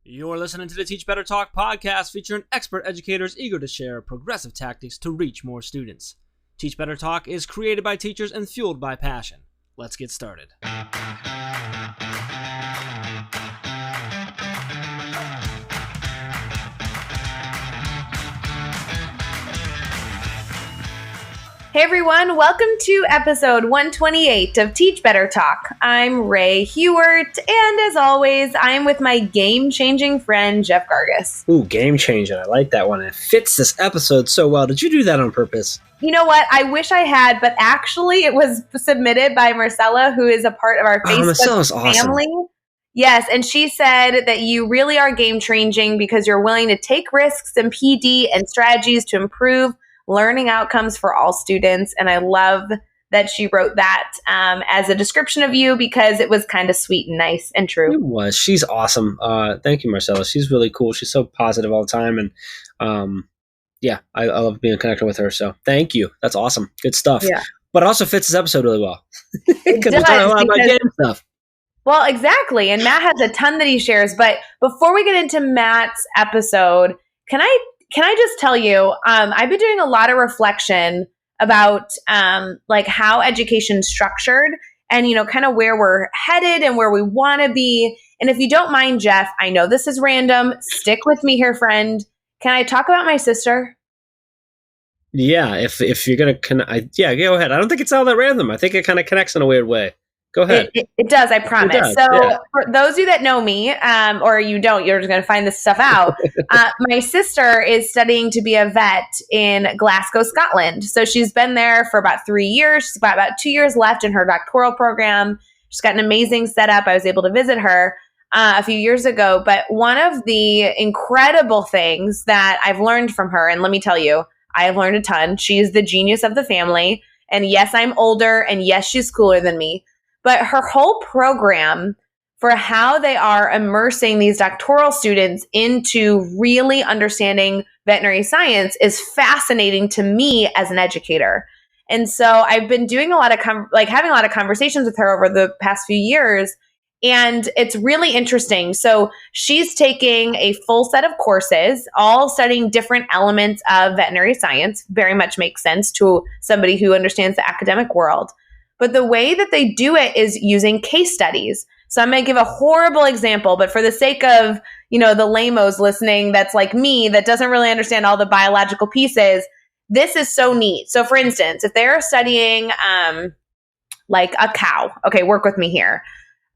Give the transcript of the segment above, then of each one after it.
You're listening to the Teach Better Talk podcast featuring expert educators eager to share progressive tactics to reach more students. Teach Better Talk is created by teachers and fueled by passion. Let's get started. Hey everyone, welcome to episode 128 of Teach Better Talk. I'm Ray Hewart, and as always, I'm with my game-changing friend, Jeff Gargas. Ooh, game-changing. I like that one. It fits this episode so well. Did you do that on purpose? You know what? I wish I had, but actually it was submitted by Marcella, who is a part of our Facebook family. Awesome. Yes, and she said that you really are game-changing because you're willing to take risks in PD and strategies to improve learning outcomes for all students. And I love that she wrote that as a description of you because it was kind of sweet and nice and true. It was. She's awesome. Thank you, Marcella. She's really cool. She's so positive all the time. And I love being connected with her. So thank you. That's awesome. Good stuff. Yeah. But it also fits this episode really well. Because we're talking a lot about game stuff. Well, exactly. And Matt has a ton that he shares. But before we get into Matt's episode, can I just tell you, I've been doing a lot of reflection about like how education's structured and, you know, kind of where we're headed and where we want to be. And if you don't mind, Jeff, I know this is random. Stick with me here, friend. Can I talk about my sister? Yeah, if you're going to, go ahead. I don't think it's all that random. I think it kind of connects in a weird way. Go ahead. It does, I promise. For those of you that know me, or you don't, you're just going to find this stuff out. My sister is studying to be a vet in Glasgow, Scotland. So she's been there for about 3 years. She's got about 2 years left in her doctoral program. She's got an amazing setup. I was able to visit her a few years ago. But one of the incredible things that I've learned from her, and let me tell you, I have learned a ton. She's the genius of the family. And yes, I'm older. And yes, she's cooler than me. But her whole program for how they are immersing these doctoral students into really understanding veterinary science is fascinating to me as an educator. And so I've been doing a lot of having a lot of conversations with her over the past few years, and it's really interesting. So she's taking a full set of courses, all studying different elements of veterinary science. Very much makes sense to somebody who understands the academic world. But the way that they do it is using case studies. So I'm going to give a horrible example, but for the sake of, you know, the lamos listening that's like me, that doesn't really understand all the biological pieces, this is so neat. So for instance, if they're studying like a cow, okay, work with me here.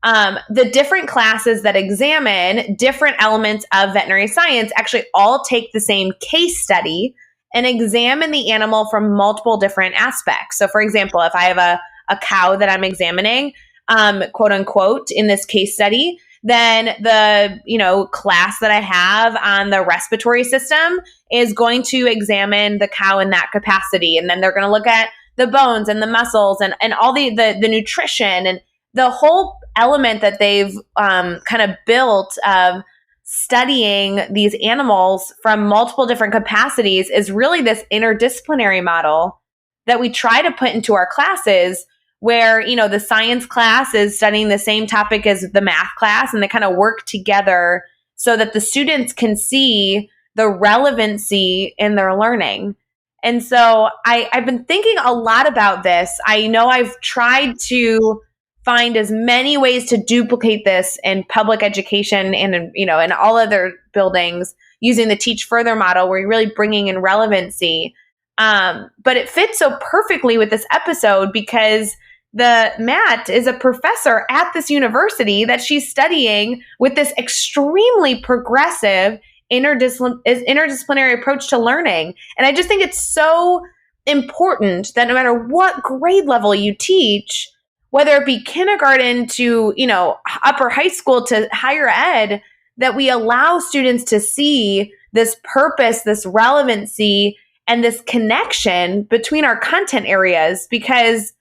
The different classes that examine different elements of veterinary science actually all take the same case study and examine the animal from multiple different aspects. So for example, if I have a cow that I'm examining, quote unquote, in this case study, then the, class that I have on the respiratory system is going to examine the cow in that capacity. And then they're going to look at the bones and the muscles and all the nutrition and the whole element that they've kind of built of studying these animals from multiple different capacities is really this interdisciplinary model that we try to put into our classes where, the science class is studying the same topic as the math class, and they kind of work together so that the students can see the relevancy in their learning. And so I've been thinking a lot about this. I know I've tried to find as many ways to duplicate this in public education and, in all other buildings using the Teach Further model where you're really bringing in relevancy. But it fits so perfectly with this episode because Matt is a professor at this university that she's studying with this extremely progressive interdisciplinary approach to learning. And I just think it's so important that no matter what grade level you teach, whether it be kindergarten to, upper high school to higher ed, that we allow students to see this purpose, this relevancy, and this connection between our content areas, because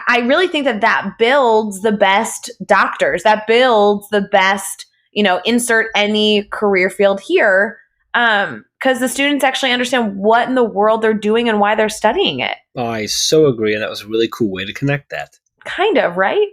I really think that builds the best doctors, that builds the best, insert any career field here, because the students actually understand what in the world they're doing and why they're studying it. I so agree. And that was a really cool way to connect that. Kind of, right?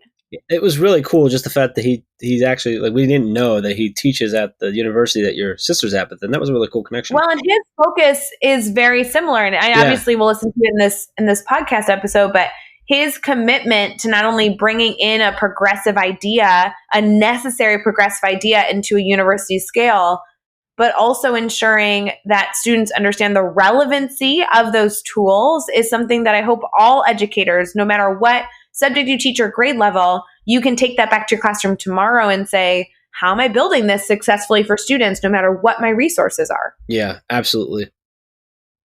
It was really cool, just the fact that he's actually, like, we didn't know that he teaches at the university that your sister's at, but then that was a really cool connection. Well, and his focus is very similar, and I obviously will listen to it in this podcast episode, but his commitment to not only bringing in a progressive idea, a necessary progressive idea into a university scale, but also ensuring that students understand the relevancy of those tools is something that I hope all educators, no matter what subject you teach or grade level, you can take that back to your classroom tomorrow and say, how am I building this successfully for students, no matter what my resources are? Yeah, absolutely.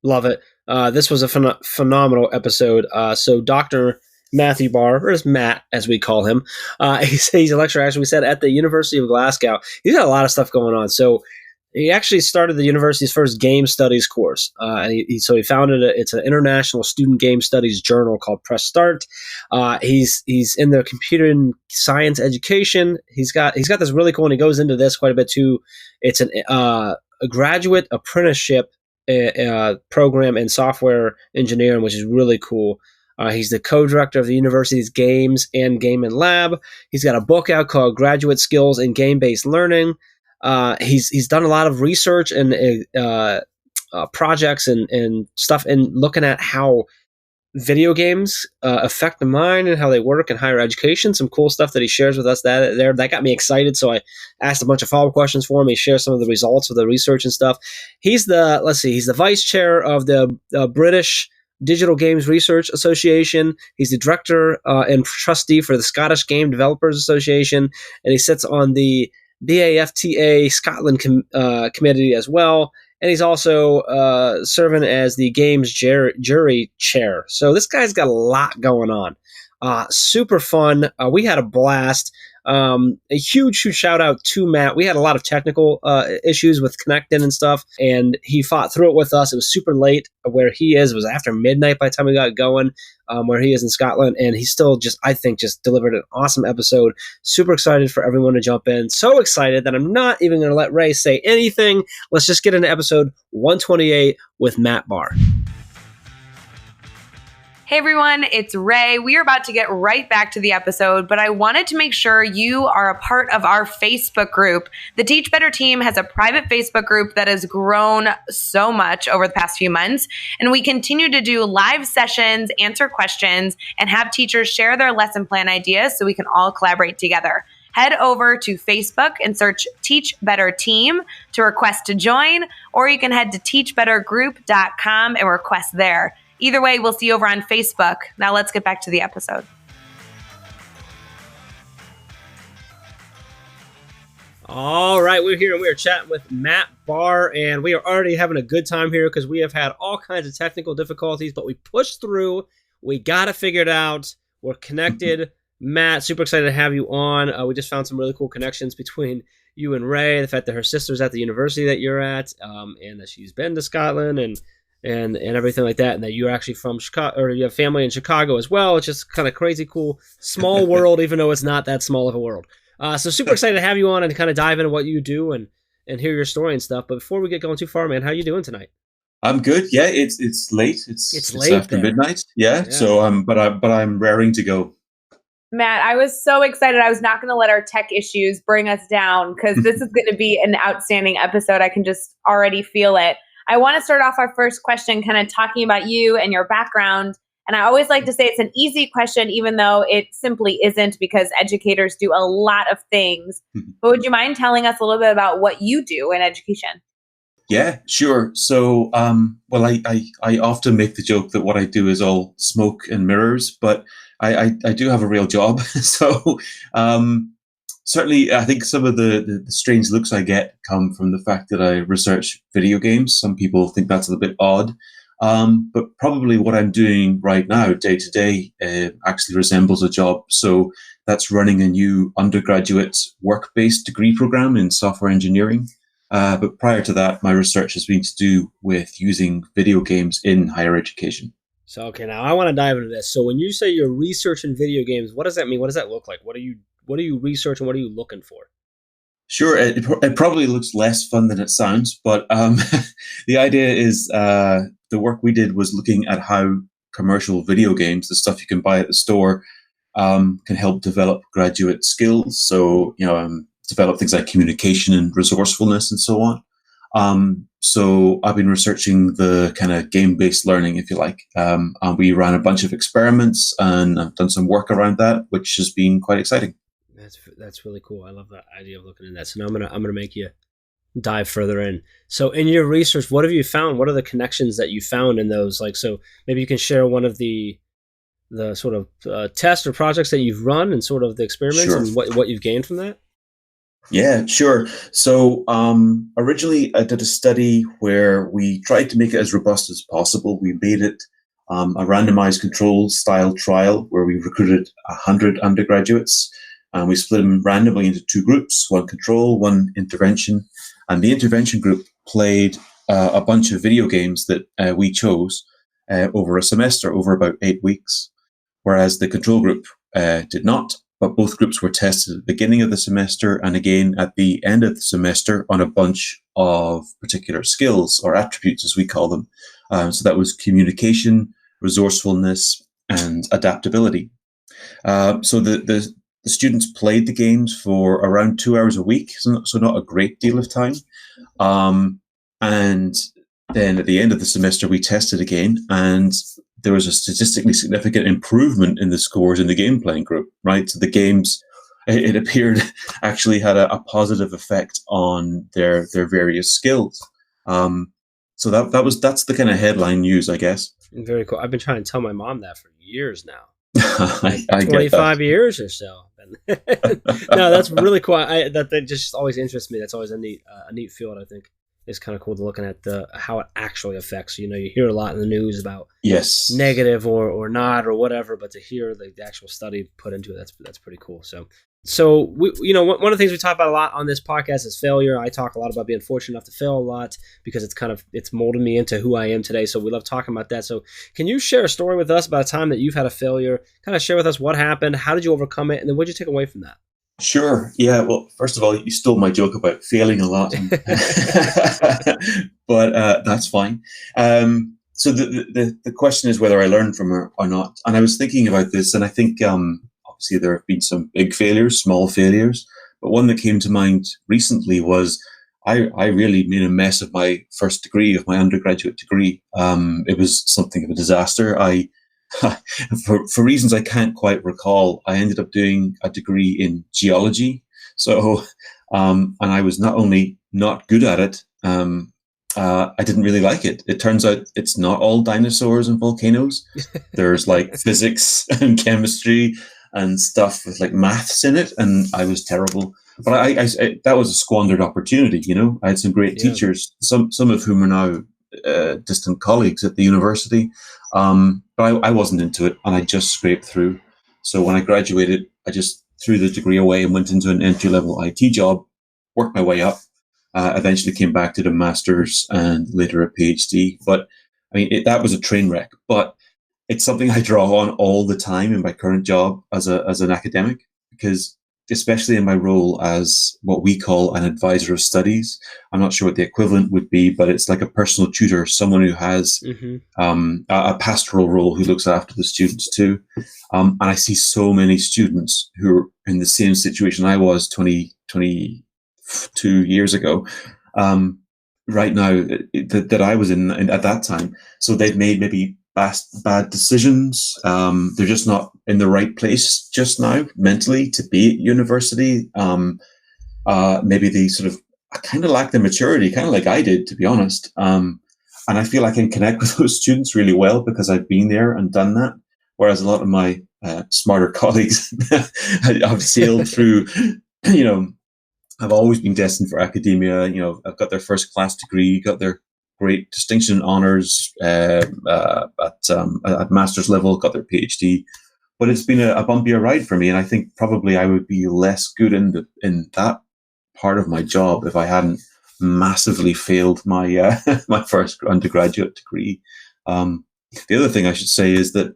Love it. This was a phenomenal episode. So Dr. Matthew Barr, or just Matt, as we call him, he's a lecturer, as we said, at the University of Glasgow. He's got a lot of stuff going on. So he actually started the university's first game studies course. So he founded it's an international student game studies journal called Press Start. He's in the computer and science education. He's got this really cool, and he goes into this quite a bit too. It's a graduate apprenticeship program in software engineering, which is really cool. He's the co-director of the university's Games and Game and Lab. He's got a book out called Graduate Skills in Game-Based Learning. He's done a lot of research and projects and stuff, and looking at how video games affect the mind and how they work in higher education. Some cool stuff that he shares with us that got me excited. So I asked a bunch of follow-up questions for him. He shares some of the results of the research and stuff. He's the vice chair of the British Digital Games Research Association. He's the director and trustee for the Scottish Game Developers Association, and he sits on the BAFTA Scotland committee as well. And he's also serving as the games jury chair. So this guy's got a lot going on. Super fun. We had a blast. A huge shout out to Matt. We had a lot of technical issues with connecting and stuff, and he fought through it with us. It was super late where he is. It was after midnight by the time we got going, where he is in Scotland, and he still I think delivered an awesome episode. Super excited for everyone to jump in. So excited that I'm not even going to let Ray say anything. Let's just get into episode 128 with Matt Barr. Hey everyone, it's Ray. We are about to get right back to the episode, but I wanted to make sure you are a part of our Facebook group. The Teach Better team has a private Facebook group that has grown so much over the past few months, and we continue to do live sessions, answer questions, and have teachers share their lesson plan ideas so we can all collaborate together. Head over to Facebook and search Teach Better Team to request to join, or you can head to teachbettergroup.com and request there. Either way, we'll see you over on Facebook. Now let's get back to the episode. All right, we're here and we're chatting with Matt Barr, and we are already having a good time here because we have had all kinds of technical difficulties, but we pushed through. We got it figured out. We're connected. Matt, super excited to have you on. We just found some really cool connections between you and Ray, the fact that her sister's at the university that you're at, and that she's been to Scotland and everything like that, and that you're actually from Chicago, or you have family in Chicago as well. It's just kind of crazy cool, small world, even though it's not that small of a world. So super excited to have you on and kind of dive into what you do and hear your story and stuff. But before we get going too far, man, how you doing tonight? I'm good. Yeah, it's late. It's late after midnight. Yeah. So but I'm raring to go. Matt, I was so excited. I was not going to let our tech issues bring us down because this is going to be an outstanding episode. I can just already feel it. I want to start off our first question kind of talking about you and your background. And I always like to say it's an easy question, even though it simply isn't, because educators do a lot of things. But would you mind telling us a little bit about what you do in education? Yeah, sure. So, well, I often make the joke that what I do is all smoke and mirrors, but I do have a real job. So, certainly, I think some of the strange looks I get come from the fact that I research video games. Some people think that's a little bit odd. But probably what I'm doing right now, day to day, actually resembles a job. So that's running a new undergraduate work-based degree program in software engineering. But prior to that, my research has been to do with using video games in higher education. So, okay, now I want to dive into this. So when you say you're researching video games, what does that mean? What does that look like? What do you research and what are you looking for? Sure, it probably looks less fun than it sounds, but the idea is the work we did was looking at how commercial video games, the stuff you can buy at the store, can help develop graduate skills. So, develop things like communication and resourcefulness and so on. So I've been researching the kind of game-based learning, if you like. And we ran a bunch of experiments, and I've done some work around that, which has been quite exciting. That's really cool. I love that idea of looking at that. So now I'm gonna make you dive further in. So in your research, what have you found? What are the connections that you found in those? Like, so maybe you can share one of the sort of tests or projects that you've run and sort of the experiments. Sure. And what you've gained from that. Yeah, sure. So originally I did a study where we tried to make it as robust as possible. We made it a randomized control style trial where we recruited 100 undergraduates, and we split them randomly into two groups, one control, one intervention. And the intervention group played a bunch of video games that we chose over a semester, over about 8 weeks, whereas the control group did not. But both groups were tested at the beginning of the semester and again at the end of the semester on a bunch of particular skills or attributes, as we call them. So that was communication, resourcefulness, and adaptability. So the students played the games for around 2 hours a week, so not a great deal of time. And then at the end of the semester, we tested again, and there was a statistically significant improvement in the scores in the game playing group, right? So the games, it appeared, actually had a positive effect on their various skills. So that's the kind of headline news, I guess. Very cool. I've been trying to tell my mom that for years now. I 25 years or so. No, that's really cool. That just always interests me. That's always a neat field, I think. It's kind of cool to looking at how it actually affects. You hear a lot in the news about negative or not or whatever, but to hear the actual study put into it, that's pretty cool. So we, one of the things we talk about a lot on this podcast is failure. I talk a lot about being fortunate enough to fail a lot because it's molded me into who I am today. So we love talking about that. So can you share a story with us about a time that you've had a failure? Kind of share with us what happened, how did you overcome it, and then what did you take away from that? Sure. Yeah. Well, first of all, you stole my joke about failing a lot, but that's fine. So the question is whether I learned from her or not. And I was thinking about this, and I think obviously there have been some big failures, small failures, but one that came to mind recently was I really made a mess of my first degree, of my undergraduate degree. It was something of a disaster. For reasons I can't quite recall, I ended up doing a degree in geology. So, and I was not only not good at it, I didn't really like it. It turns out it's not all dinosaurs and volcanoes. There's like physics and chemistry and stuff with like maths in it, and I was terrible. But I that was a squandered opportunity. I had some great teachers, some of whom are now distant colleagues at the university. But I wasn't into it, and I just scraped through. So when I graduated, I just threw the degree away and went into an entry-level IT job, worked my way up, eventually came back to the master's and later a PhD. But I mean, that was a train wreck, but it's something I draw on all the time in my current job as an academic, because especially in my role as what we call an advisor of studies. I'm not sure what the equivalent would be, but it's like a personal tutor, someone who has a pastoral role, who looks after the students too. And I see so many students who are in the same situation I was 22 years ago, right now, that I was in at that time. So they've made maybe bad decisions. They're just not in the right place just now mentally to be at university. Maybe they sort of kind of lack the maturity, kind of like I did, to be honest. And I feel I can connect with those students really well because I've been there and done that. Whereas a lot of my smarter colleagues have sailed through, I've always been destined for academia. I've got their first class degree, got their great distinction honors at master's level, got their PhD, but it's been a bumpier ride for me. And I think probably I would be less good in that part of my job if I hadn't massively failed my my first undergraduate degree. The other thing I should say is that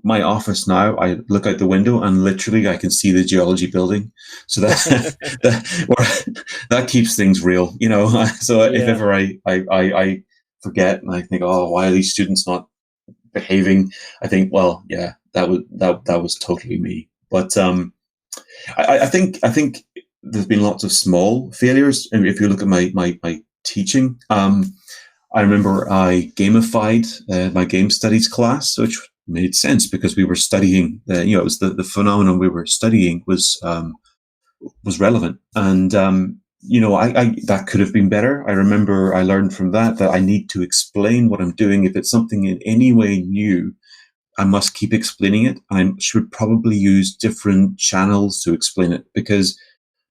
my office now, I look out the window and literally I can see the geology building. So that keeps things real, So if ever I forget and I think, oh, why are these students not behaving? I think, well, yeah, that was totally me. But I think there's been lots of small failures. And if you look at my teaching, I remember I gamified my game studies class, which made sense because we were studying. It was the phenomenon we were studying was relevant, and I that could have been better. I remember I learned from that I need to explain what I'm doing. If it's something in any way new, I must keep explaining it. I should probably use different channels to explain it, because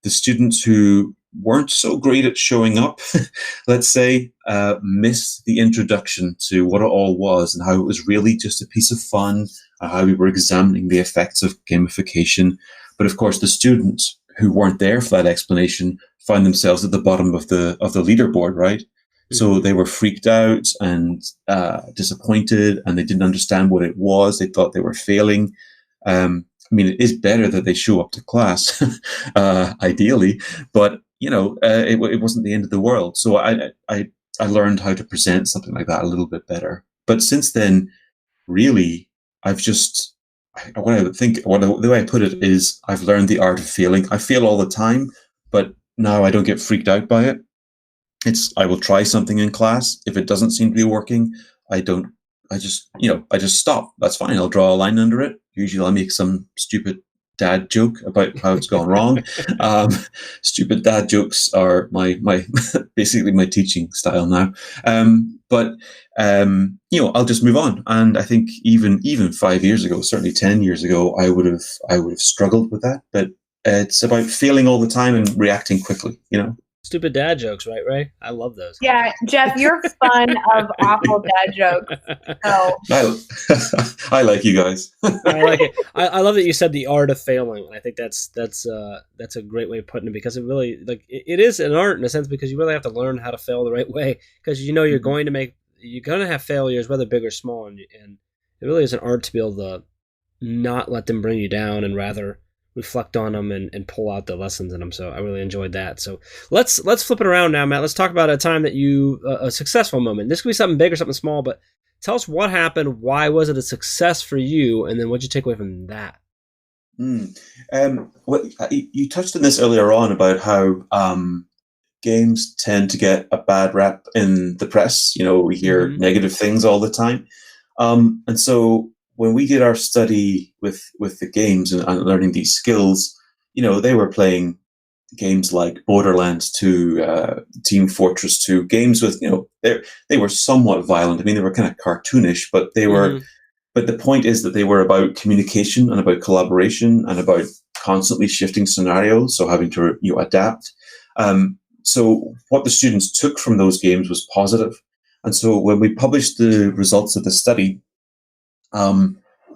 the students who weren't so great at showing up, let's say, missed the introduction to what it all was and how it was really just a piece of fun, how we were examining the effects of gamification. But of course, the students who weren't there for that explanation found themselves at the bottom of the leaderboard, right? Mm-hmm. So they were freaked out and disappointed, and they didn't understand what it was. They thought they were failing. It is better that they show up to class, ideally, but it wasn't the end of the world. So I learned how to present something like that a little bit better. But since then, really, I've just, the way I put it is, I've learned the art of failing. I fail all the time, but now I don't get freaked out by it. I will try something in class. If it doesn't seem to be working, I just stop. That's fine. I'll draw a line under it. Usually I'll make some stupid dad joke about how it's gone wrong. Stupid dad jokes are my basically my teaching style now. I'll just move on. And I think even 5 years ago, certainly 10 years ago, I would have struggled with that. But it's about failing all the time and reacting quickly, Stupid dad jokes, right, Ray? I love those. Yeah, Jeff, you're fun of awful dad jokes. So. I like you guys. I like it. I love that you said the art of failing. I think that's a great way of putting it, because it really, it is an art in a sense, because you really have to learn how to fail the right way, because you're going to have failures, whether big or small, and it really is an art to be able to not let them bring you down and rather reflect on them and pull out the lessons in them. So I really enjoyed that. So let's flip it around now, Matt. Let's talk about a time that a successful moment. This could be something big or something small, but tell us what happened. Why was it a success for you? And then what'd you take away from that? You touched on this earlier on about how games tend to get a bad rep in the press. We hear negative things all the time. And so when we did our study with the games and learning these skills, they were playing games like Borderlands 2, Team Fortress 2, games with, they were somewhat violent. They were kind of cartoonish, but they were, but the point is that they were about communication and about collaboration and about constantly shifting scenarios. So having to, adapt. So what the students took from those games was positive. And so when we published the results of the study,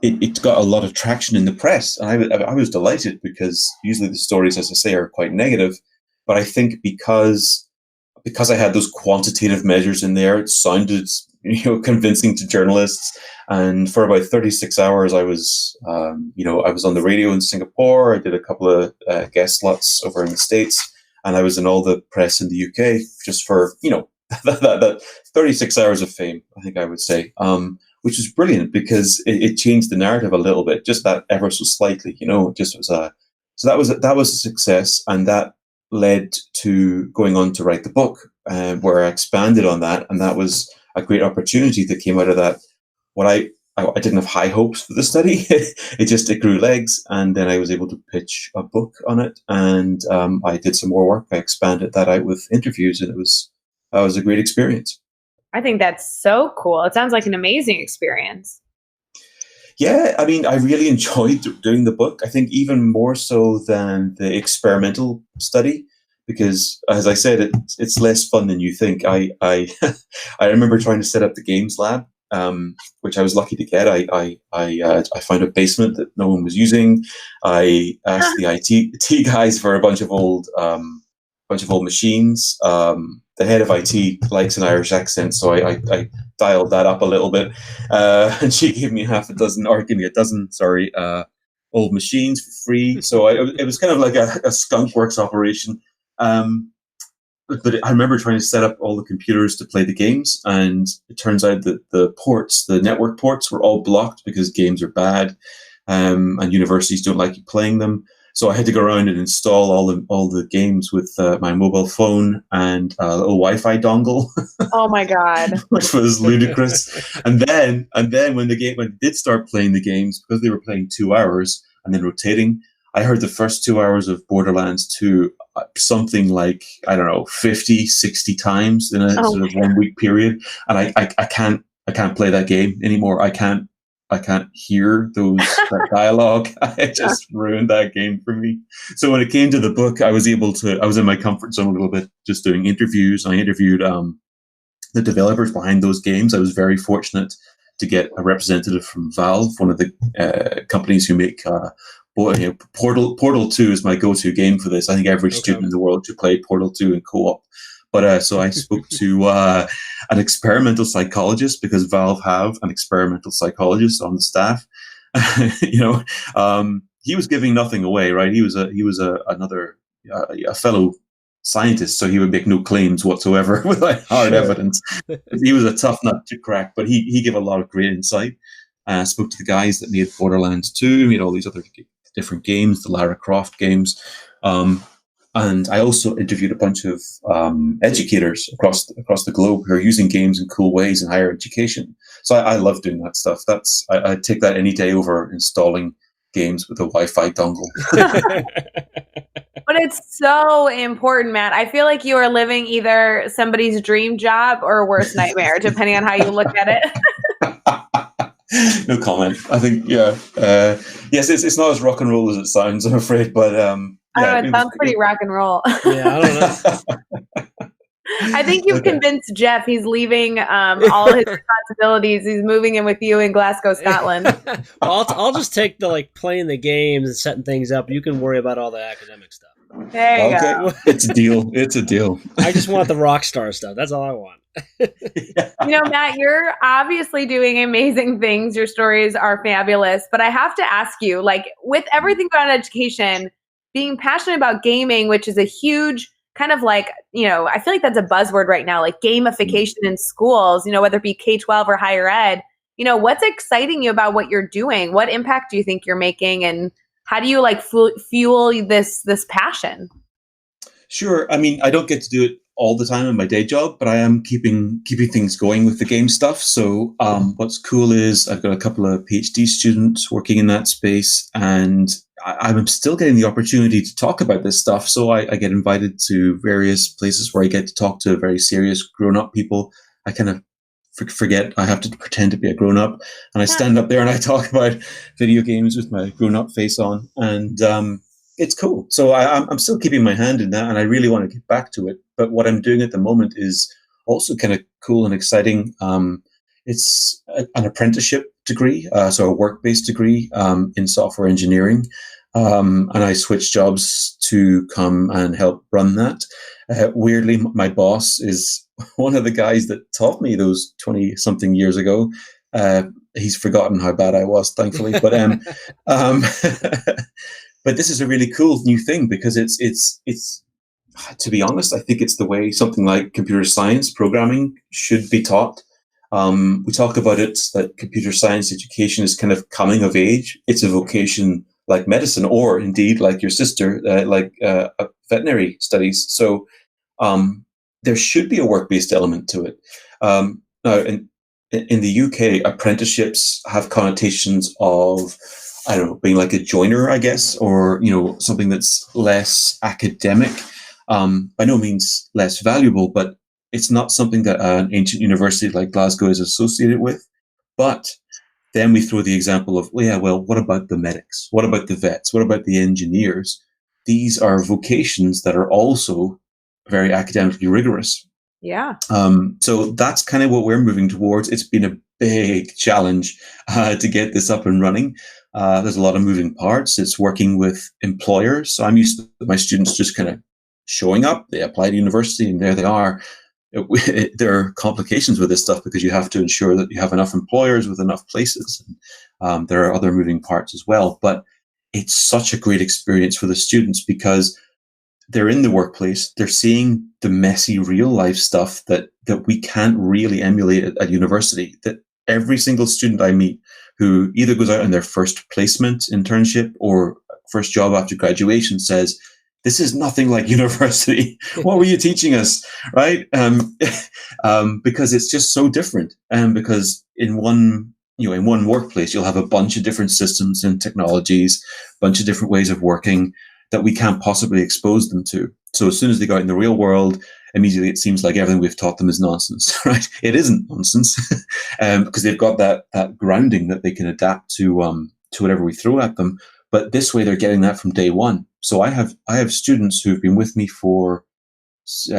it got a lot of traction in the press, and I was delighted, because usually the stories, as I say, are quite negative. But I think because I had those quantitative measures in there, it sounded convincing to journalists. And for about 36 hours, I was I was on the radio in Singapore. I did a couple of guest slots over in the States, and I was in all the press in the UK just for that 36 hours of fame, I think I would say. Which was brilliant, because it changed the narrative a little bit, just that ever so slightly, just was so that was a success. And that led to going on to write the book, where I expanded on that. And that was a great opportunity that came out of that. I didn't have high hopes for the study. it grew legs. And then I was able to pitch a book on it. And I did some more work. I expanded that out with interviews, and that was a great experience. I think that's so cool. It sounds like an amazing experience. Yeah, I really enjoyed doing the book. I think even more so than the experimental study, because, as I said, it's less fun than you think. I remember trying to set up the games lab, which I was lucky to get. I found a basement that no one was using. I asked the IT guys for a bunch of old machines. The head of IT likes an Irish accent, so I dialed that up a little bit, and she gave me a dozen old machines for free. So it was kind of like a skunk works operation. but I remember trying to set up all the computers to play the games, and it turns out that the network ports were all blocked because games are bad, and universities don't like you playing them. So I had to go around and install all the games with my mobile phone and a little Wi-Fi dongle. Oh my God, which was ludicrous. And then when I did start playing the games, because they were playing 2 hours and then rotating, I heard the first 2 hours of Borderlands 2 something like, I don't know, 50, 60 times in a sort of 1 week period, and I can't play that game anymore. I can't hear that dialogue. It just ruined that game for me. So when it came to the book, I was in my comfort zone a little bit, just doing interviews. I interviewed the developers behind those games. I was very fortunate to get a representative from Valve, one of the companies who make Portal 2 is my go-to game for this. I think every student in the world should play Portal 2 in co-op. But so I spoke to an experimental psychologist, because Valve have an experimental psychologist on the staff. He was giving nothing away, right? He was another fellow scientist, so he would make no claims whatsoever without hard evidence. He was a tough nut to crack, but he gave a lot of great insight. Spoke to the guys that made Borderlands 2, made all these other different games, the Lara Croft games. And I also interviewed a bunch of educators across the globe who are using games in cool ways in higher education. So I love doing that stuff. I take that any day over installing games with a Wi-Fi dongle. But it's so important, Matt. I feel like you are living either somebody's dream job or worst nightmare, depending on how you look at it. No comment. I think, yes, it's not as rock and roll as it sounds, I'm afraid, but it sounds pretty rock and roll. Yeah, I don't know. I think you've convinced Jeff. He's leaving all his responsibilities. He's moving in with you in Glasgow, Scotland. Well, I'll just take the playing the games and setting things up. You can worry about all the academic stuff. There you go. It's a deal. It's a deal. I just want the rock star stuff. That's all I want. Matt, you're obviously doing amazing things. Your stories are fabulous. But I have to ask you, with everything about education, being passionate about gaming, which is a huge kind of I feel like that's a buzzword right now, like gamification in schools, whether it be K-12 or higher ed, what's exciting you about what you're doing? What impact do you think you're making? And how do you fuel this passion? Sure. I mean, I don't get to do it all the time in my day job, but I am keeping things going with the game stuff. So what's cool is I've got a couple of PhD students working in that space, and I'm still getting the opportunity to talk about this stuff. So I get invited to various places where I get to talk to very serious grown-up people. I kind of forget I have to pretend to be a grown-up, and I stand up there and I talk about video games with my grown-up face on, and it's cool. So I'm still keeping my hand in that, and I really want to get back to it. But what I'm doing at the moment is also kind of cool and exciting. It's an apprenticeship degree, so a work-based degree in software engineering. And I switched jobs to come and help run that. Weirdly, my boss is one of the guys that taught me those 20-something years ago. He's forgotten how bad I was, thankfully. But but this is a really cool new thing, because it's to be honest, I think it's the way something like computer science programming should be taught. We talk about it that computer science education is kind of coming of age. It's a vocation like medicine, or indeed like your sister, veterinary studies. So there should be a work-based element to it. Now, in the UK, apprenticeships have connotations of, I don't know, being like a joiner, I guess, or something that's less academic. By no means less valuable, but it's not something that an ancient university like Glasgow is associated with. But then we throw the example of, what about the medics? What about the vets? What about the engineers? These are vocations that are also very academically rigorous. Yeah. So that's kind of what we're moving towards. It's been a big challenge to get this up and running. There's a lot of moving parts. It's working with employers. So I'm used to my students just kind of showing up. They apply to university and there they are. There are complications with this stuff because you have to ensure that you have enough employers with enough places. There are other moving parts as well. But it's such a great experience for the students because they're in the workplace, they're seeing the messy real life stuff that we can't really emulate at university. That every single student I meet who either goes out on their first placement internship or first job after graduation says, this is nothing like university. What were you teaching us? Right? Because it's just so different. And because in one workplace, you'll have a bunch of different systems and technologies, a bunch of different ways of working that we can't possibly expose them to. So as soon as they go out in the real world, immediately it seems like everything we've taught them is nonsense, right? It isn't nonsense because they've got that grounding that they can adapt to whatever we throw at them. But this way, they're getting that from day one. So I have students who've been with me for this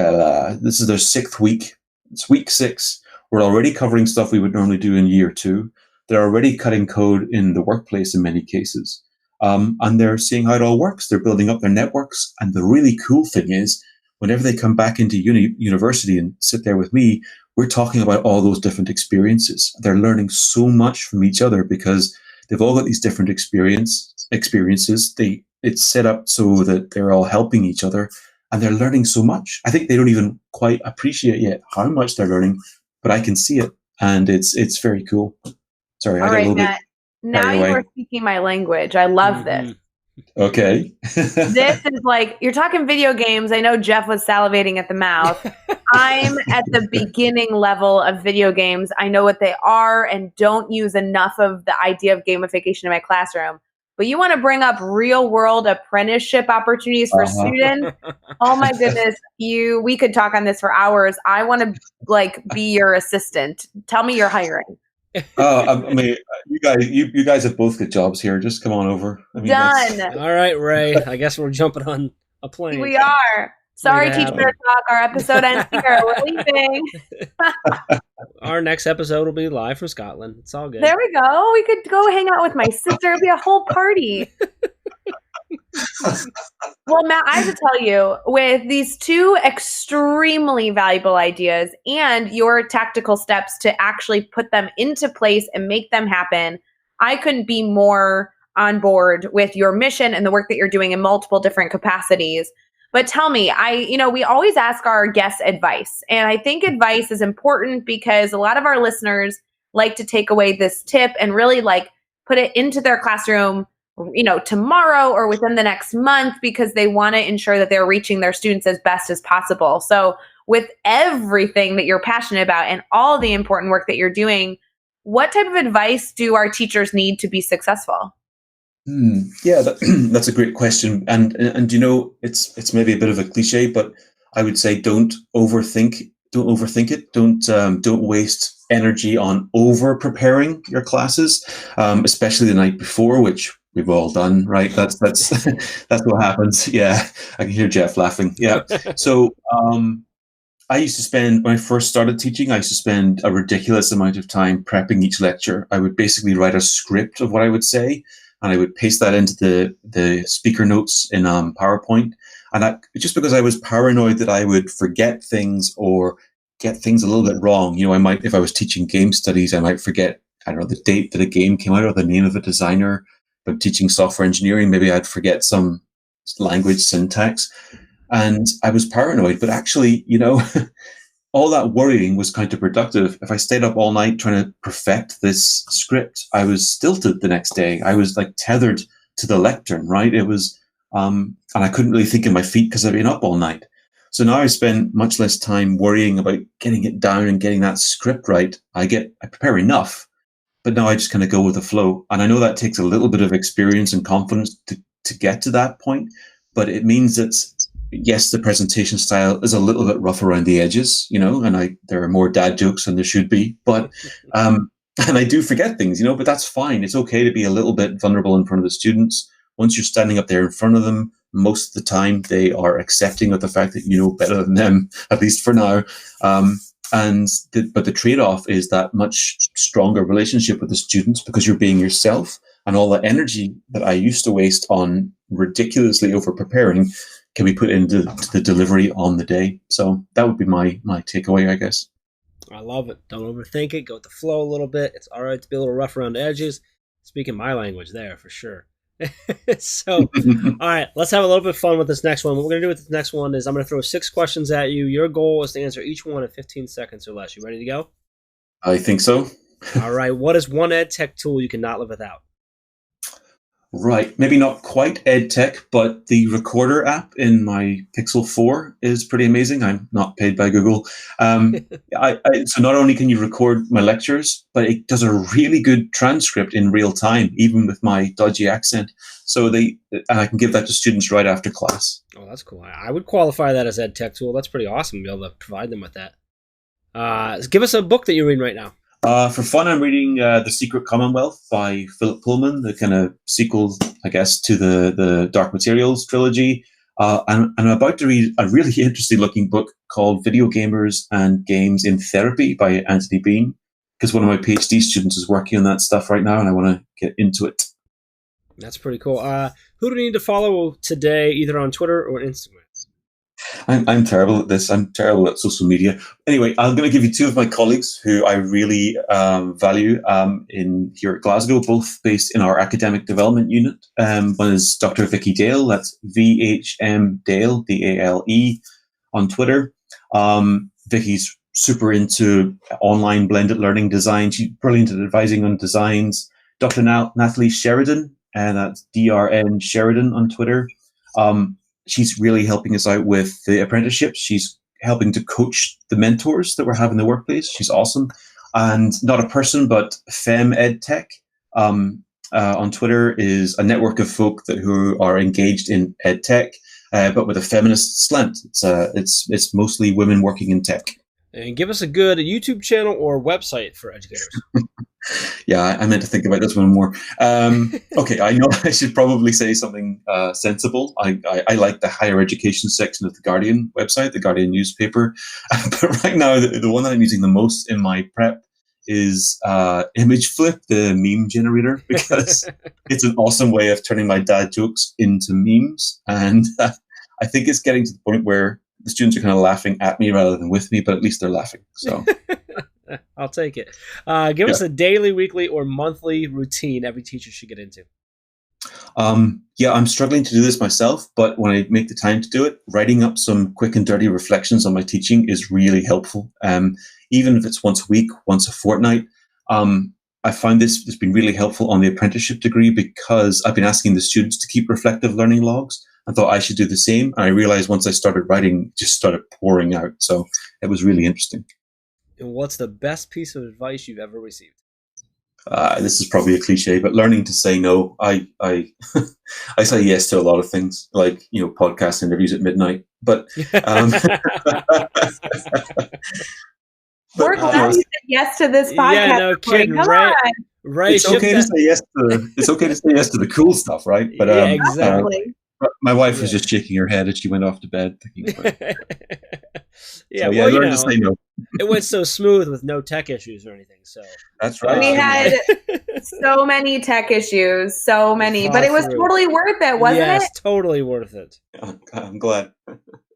is their 6th week. It's week 6. We're already covering stuff we would normally do in year 2. They're already cutting code in the workplace in many cases. And they're seeing how it all works. They're building up their networks. And the really cool thing is, whenever they come back into university and sit there with me, we're talking about all those different experiences. They're learning so much from each other because they've all got these different experiences. It's set up so that they're all helping each other, and they're learning so much. I think they don't even quite appreciate yet how much they're learning, but I can see it, and it's very cool. Sorry, I got a little bit. Now you are speaking my language. I love this. Okay. This is like, you're talking video games. I know Jeff was salivating at the mouth. I'm at the beginning level of video games. I know what they are and don't use enough of the idea of gamification in my classroom. But you want to bring up real world apprenticeship opportunities for students? Oh my goodness. We could talk on this for hours. I want to be your assistant. Tell me you're hiring. I mean, you guys have both got jobs here. Just come on over. Done. All right, Ray. I guess we're jumping on a plane. We are. Sorry, Teach Better Talk. Our episode ends here. We're leaving. Our next episode will be live from Scotland. It's all good. There we go. We could go hang out with my sister. It'd be a whole party. Well, Matt, I have to tell you, with these 2 extremely valuable ideas and your tactical steps to actually put them into place and make them happen, I couldn't be more on board with your mission and the work that you're doing in multiple different capacities. But tell me, we always ask our guests advice, and I think advice is important because a lot of our listeners like to take away this tip and really put it into their classroom, tomorrow or within the next month, because they want to ensure that they're reaching their students as best as possible. So with everything that you're passionate about and all the important work that you're doing, what type of advice do our teachers need to be successul? Yeah, that's a great question. And it's maybe a bit of a cliche, but I would say don't overthink it. Don't waste energy on over preparing your classes, especially the night before, which we've all done, right? That's what happens. Yeah, I can hear Jeff laughing. Yeah. So I used to spend, when I first started teaching, I used to spend a ridiculous amount of time prepping each lecture. I would basically write a script of what I would say, and I would paste that into the speaker notes in PowerPoint. And just because I was paranoid that I would forget things or get things a little bit wrong. I might, if I was teaching game studies, I might forget, I don't know, the date that a game came out or the name of a designer. If I'm teaching software engineering, maybe I'd forget some language syntax. And I was paranoid, but actually, all that worrying was counterproductive. If I stayed up all night trying to perfect this script, I was stilted the next day. I was tethered to the lectern, right? It was, and I couldn't really think on my feet because I'd been up all night. So now I spend much less time worrying about getting it down and getting that script right. I prepare enough, but now I just kind of go with the flow. And I know that takes a little bit of experience and confidence to get to that point, but it means that, yes, the presentation style is a little bit rough around the edges, and there are more dad jokes than there should be, but, and I do forget things, but that's fine. It's okay to be a little bit vulnerable in front of the students. Once you're standing up there in front of them, most of the time they are accepting of the fact that you know better than them, at least for now. But the trade-off is that much stronger relationship with the students because you're being yourself, and all the energy that I used to waste on ridiculously over preparing can be put into the delivery on the day. So that would be my takeaway, I guess. I love it. Don't overthink it. Go with the flow a little bit. It's all right to be a little rough around the edges. Speaking my language there for sure. So, all right, let's have a little bit of fun with this next one. What we're going to do with this next one is I'm going to throw 6 questions at you. Your goal is to answer each one in 15 seconds or less. You ready to go? I think so. All right. What is one ed tech tool you cannot live without? Right. Maybe not quite ed tech, but the recorder app in my Pixel 4 is pretty amazing. I'm not paid by Google. So not only can you record my lectures, but it does a really good transcript in real time, even with my dodgy accent. So and I can give that to students right after class. Oh, that's cool. I would qualify that as ed tech tool. That's pretty awesome to be able to provide them with that. Give us a book that you're reading right now. For fun, I'm reading The Secret Commonwealth by Philip Pullman, the kind of sequel, I guess, to the Dark Materials trilogy. And I'm about to read a really interesting looking book called Video Gamers and Games in Therapy by Anthony Bean, because one of my PhD students is working on that stuff right now, and I want to get into it. That's pretty cool. Who do we need to follow today, either on Twitter or Instagram? I'm terrible at this. I'm terrible at social media. Anyway, I'm going to give you 2 of my colleagues who I really value in here at Glasgow, both based in our academic development unit. One is Dr. Vicky Dale. That's VHM Dale, DALE, on Twitter. Vicky's super into online blended learning design. She's brilliant at advising on designs. Dr. Natalie Sheridan, and that's DRN Sheridan on Twitter. She's really helping us out with the apprenticeships. She's helping to coach the mentors that we're having in the workplace. She's awesome. And not a person, but Fem Ed Tech on Twitter is a network of folk who are engaged in ed tech, but with a feminist slant. It's mostly women working in tech. And give us a good YouTube channel or website for educators. Yeah, I meant to think about this one more. Okay, I know I should probably say something sensible. I like the higher education section of the Guardian website, the Guardian newspaper. But right now, the one that I'm using the most in my prep is ImageFlip, the meme generator, because it's an awesome way of turning my dad jokes into memes. And I think it's getting to the point where the students are kind of laughing at me rather than with me, but at least they're laughing. So I'll take it. Give us a daily, weekly, or monthly routine every teacher should get into. I'm struggling to do this myself, but when I make the time to do it, writing up some quick and dirty reflections on my teaching is really helpful. Even if it's once a week, once a fortnight. I find this has been really helpful on the apprenticeship degree because I've been asking the students to keep reflective learning logs. I thought I should do the same. And I realized once I started writing, it just started pouring out. So it was really interesting. And what's the best piece of advice you've ever received? This is probably a cliche, but learning to say no. I say yes to a lot of things, like, podcast interviews at midnight. But we're glad you said yes to this podcast. Yeah, no kidding. Right. It's okay to say yes to the cool stuff, right? But yeah, exactly. My wife was just shaking her head as she went off to bed. Thinking, yeah, I learned to say no. It went so smooth with no tech issues or anything. So that's right. We had so many tech issues, but it was totally worth it, wasn't it? Yes, totally worth it. I'm glad.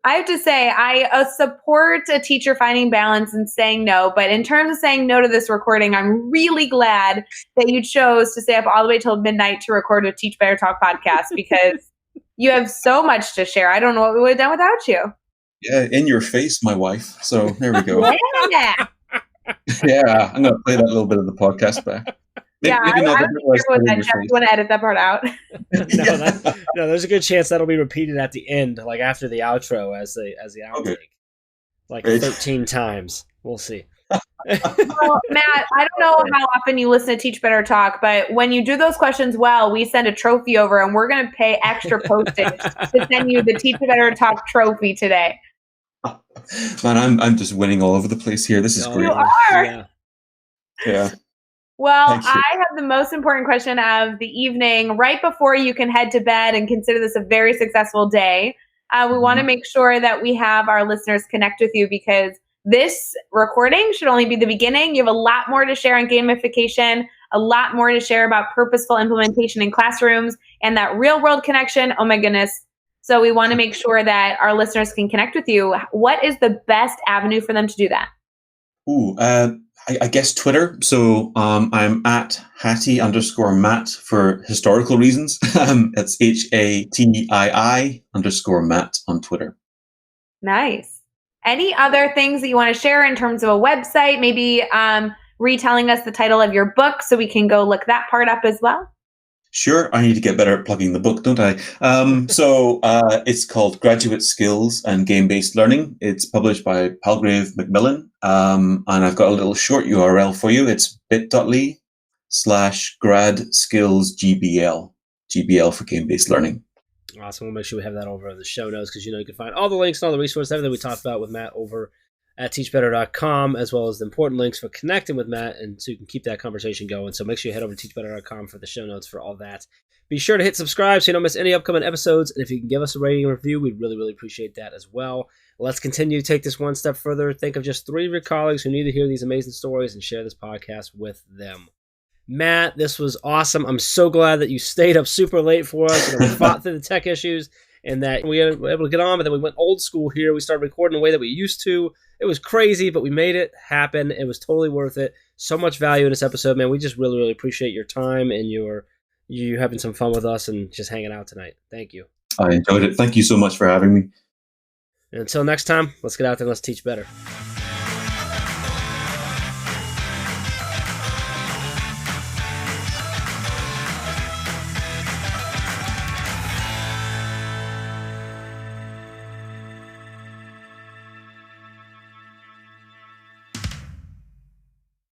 I have to say, I support a teacher finding balance and saying no. But in terms of saying no to this recording, I'm really glad that you chose to stay up all the way till midnight to record a Teach Better Talk podcast because you have so much to share. I don't know what we would have done without you. Yeah, in your face, my wife. So there we go. Yeah. Yeah, I'm going to play that little bit of the podcast back. Maybe not that Jeff, you want to edit that part out? No, there's a good chance that'll be repeated at the end, like after the outro as the outtake, like 13 times. We'll see. Well, Matt, I don't know how often you listen to Teach Better Talk, but when you do those questions well, we send a trophy over, and we're going to pay extra postage to send you the Teach Better Talk trophy today. Man, I'm just winning all over the place here. This is great. You are. Yeah. Well, I have the most important question of the evening. Right before you can head to bed and consider this a very successful day, we want to make sure that we have our listeners connect with you because this recording should only be the beginning. You have a lot more to share on gamification, a lot more to share about purposeful implementation in classrooms, and that real-world connection. Oh, my goodness. So we want to make sure that our listeners can connect with you. What is the best avenue for them to do that? I guess Twitter. So I'm at Hattie_Matt for historical reasons. It's HATII_Matt on Twitter. Nice. Any other things that you want to share in terms of a website? Maybe retelling us the title of your book so we can go look that part up as well? Sure. I need to get better at plugging the book, don't I? So it's called Graduate Skills and Game-Based Learning. It's published by Palgrave Macmillan. And I've got a little short URL for you. It's bit.ly/GradSkillsGBL. GBL for game-based learning. Awesome. We'll make sure we have that over in the show notes because, you can find all the links and all the resources, everything we talked about with Matt over at teachbetter.com, as well as the important links for connecting with Matt, and so you can keep that conversation going. So make sure you head over to teachbetter.com for the show notes for all that. Be sure to hit subscribe so you don't miss any upcoming episodes, and if you can give us a rating and review, we'd really, really appreciate that as well. Let's continue to take this one step further. Think of just 3 of your colleagues who need to hear these amazing stories and share this podcast with them. Matt, this was awesome. I'm so glad that you stayed up super late for us. We fought through the tech issues and that we were able to get on, but then we went old school here. We started recording the way that we used to. It was crazy, but we made it happen. It was totally worth it. So much value in this episode, man. We just really, really appreciate your time and you having some fun with us and just hanging out tonight. Thank you. I enjoyed it. Thank you so much for having me. And until next time, let's get out there and let's teach better.